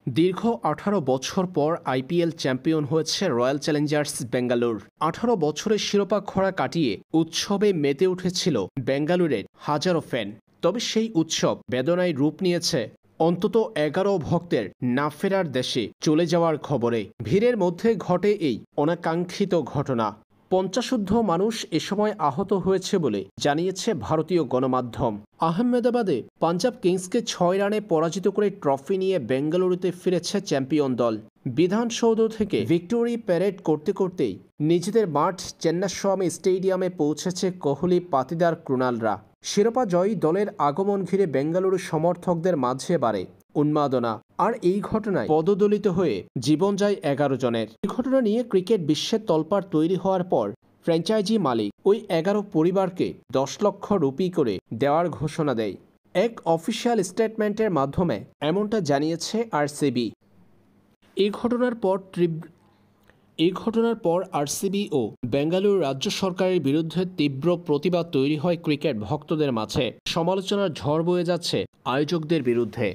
দীর্ঘ ১৮ বছর পর আইপিএল চ্যাম্পিয়ন হয়েছে রয়্যাল চ্যালেঞ্জার্স বেঙ্গালুর। ১৮ বছরের শিরোপা খরা কাটিয়ে উৎসবে মেতে উঠেছিল বেঙ্গালুরের হাজারো ফ্যান। তবে সেই উৎসব বেদনায় রূপ নিয়েছে অন্তত ১১ ভক্তের না ফেরার দেশে চলে যাওয়ার খবরে। ভিড়ের মধ্যে ঘটে এই অনাকাঙ্ক্ষিত ঘটনা। ৫০ মানুষ এ সময় আহত হয়েছে বলে জানিয়েছে ভারতীয় গণমাধ্যম। আহমেদাবাদে পাঞ্জাব কিংসকে ৬ রানে পরাজিত করে ট্রফি নিয়ে বেঙ্গালুরুতে ফিরেছে চ্যাম্পিয়ন দল। বিধানসৌধ থেকে ভিক্টোরি প্যারেড করতে করতেই নিজেদের মাঠ চেন্নাস্বামী স্টেডিয়ামে পৌঁছেছে কোহলি, পাতিদার, ক্রুনালরা। শিরোপা জয়ী দলের আগমন ঘিরে বেঙ্গালুরু সমর্থকদের মাঝে বাড়ে উন্মাদনা। আর এই ঘটনায় পদদলিত হয়ে জীবন যায় ১১ জনের। এই ঘটনা নিয়ে ক্রিকেট বিশ্বের তলপাড় তৈরি হওয়ার পর ফ্র্যাঞ্চাইজি মালিক ওই ১১ পরিবারকে ১০ লক্ষ রুপি করে দেওয়ার ঘোষণা দেয়। এক অফিসিয়াল স্টেটমেন্টের মাধ্যমে এমনটা জানিয়েছে আরসিবি। এই ঘটনার পর আরসিবি ও বেঙ্গালুরু রাজ্য সরকারের বিরুদ্ধে তীব্র প্রতিবাদ তৈরি হয় ক্রিকেট ভক্তদের মাঝে। সমালোচনার ঝড় বয়ে যাচ্ছে আয়োজকদের বিরুদ্ধে।